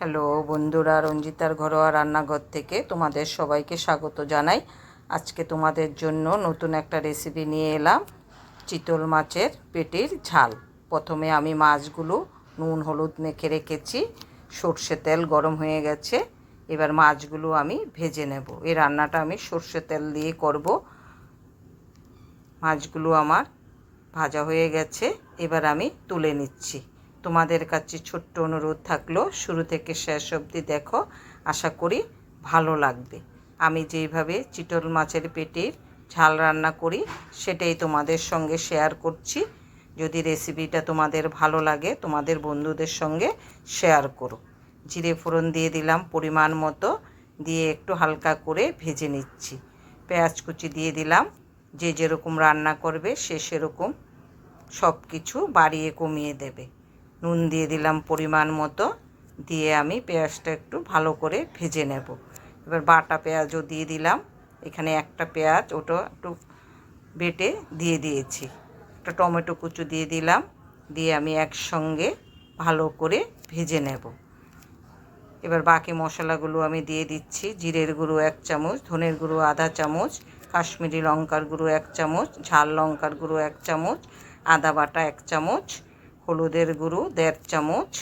Hello বন্ধুরা, রঞ্জিতার ঘরোয়া রান্নাঘর থেকে তোমাদের সবাইকে স্বাগত জানাই। আজকে তোমাদের জন্য নতুন একটা রেসিপি নিয়ে এলাম, চিতল মাছের পেটির ঝাল। প্রথমে আমি মাছগুলো নুন হলুদ মেখে রেখেছি, সর্ষে তেল গরম হয়ে গেছে। এবার মাছগুলো আমি ভেজে নেব। এই রান্নাটা আমি সর্ষে তেল দিয়ে করব। মাছগুলো আমার ভাজা হয়ে গেছে, এবার আমি তুলে নিচ্ছি। তোমাদের কাছে ছোট্ট অনুরোধ থাকলো, শুরু থেকে শেষ অবধি দেখো, আশা করি ভালো লাগবে। আমি যেইভাবে চিতল মাছের পেটির ঝাল রান্না করি সেটাই তোমাদের সঙ্গে শেয়ার করছি। যদি রেসিপিটা তোমাদের ভালো লাগে তোমাদের বন্ধুদের সঙ্গে শেয়ার করো। জিরে ফোড়ন দিয়ে দিলাম পরিমাণ মতো, দিয়ে একটু হালকা করে ভেজে নিচ্ছি। পেঁয়াজ কুচি দিয়ে দিলাম। যে যেরকম রান্না করবে সে সেরকম সব কিছু বাড়িয়ে কমিয়ে দেবে। নুন দিয়ে দিলাম পরিমাণ মতো, দিয়ে আমি পেঁয়াজটা একটু ভালো করে ভেজে নেব। এবার বাটা পেঁয়াজও দিয়ে দিলাম। এখানে একটা পেঁয়াজ ওটা একটু বেটে দিয়ে দিয়েছি। একটা টমেটো কুচু দিয়ে দিলাম, দিয়ে আমি একসঙ্গে ভালো করে ভেজে নেব। এবার বাকি মশলাগুলো আমি দিয়ে দিচ্ছি। জিরের গুঁড়ো 1 চামচ, ধনের গুঁড়ো আধা চামচ, কাশ্মীরি লঙ্কার গুঁড়ো 1 চামচ, ঝাল লঙ্কার গুঁড়ো 1 চামচ, আদা বাটা 1 চামচ, হলুদের গুঁড়ো 1.5 চামচ,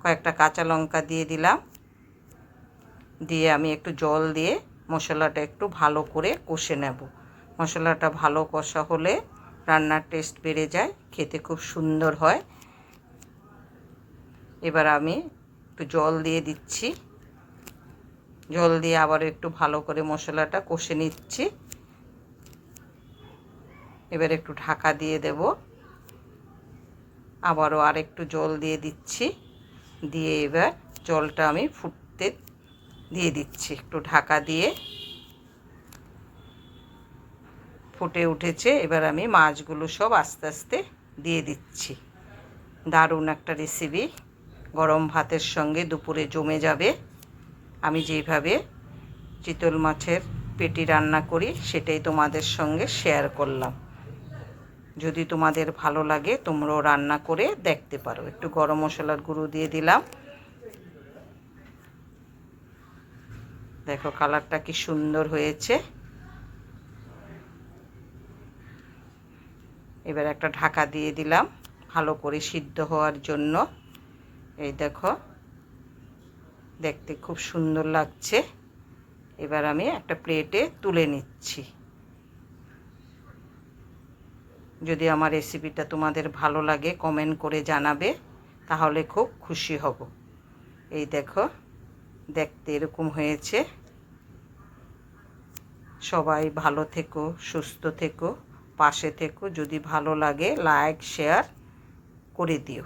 কয়েকটা কাঁচা লঙ্কা দিয়ে দিলাম। দিয়ে আমি একটু জল দিয়ে মশলাটা একটু ভালো করে কষে নেব। মশলাটা ভালো কষা হলে রান্নার টেস্ট বেড়ে যায়, খেতে খুব সুন্দর হয়। এবার আমি একটু জল দিয়ে দিচ্ছি। জল দিয়ে আবার একটু ভালো করে মশলাটা কষে নিচ্ছি। এবার একটু ঢাকা দিয়ে দেব। আবারও আরেকটু জল দিয়ে দিচ্ছি। দিয়ে এবার জলটা আমি ফুটতে দিয়ে দিচ্ছি। একটু ঢাকা দিয়ে ফুটে উঠেছে। এবার আমি মাছগুলো সব আস্তে আস্তে দিয়ে দিচ্ছি। দারুণ একটা রেসিপি, গরম ভাতের সঙ্গে দুপুরে জমে যাবে। আমি যেইভাবে চিতল মাছের পেটি রান্না করি সেটাই তোমাদের সঙ্গে শেয়ার করলাম। যদি তোমাদের ভালো লাগে তোমরাও রান্না করে দেখতে পারো। একটু গরম মশলার গুঁড়ো দিয়ে দিলাম। দেখো কালারটা কি সুন্দর হয়েছে। এবার একটা ঢাকা দিয়ে দিলাম ভালো করে সিদ্ধ হওয়ার জন্য। এই দেখো, দেখতে খুব সুন্দর লাগছে। এবার আমি একটা প্লেটে তুলে নিচ্ছি। যদি আমার রেসিপিটা তোমাদের ভালো লাগে কমেন্ট করে জানাবে, তাহলে খুব খুশি হব। এই দেখো, দেখতে এরকম হয়েছে। সবাই ভালো থেকো, সুস্থ থেকো, পাশে থেকো। যদি ভালো লাগে লাইক শেয়ার করে দিও।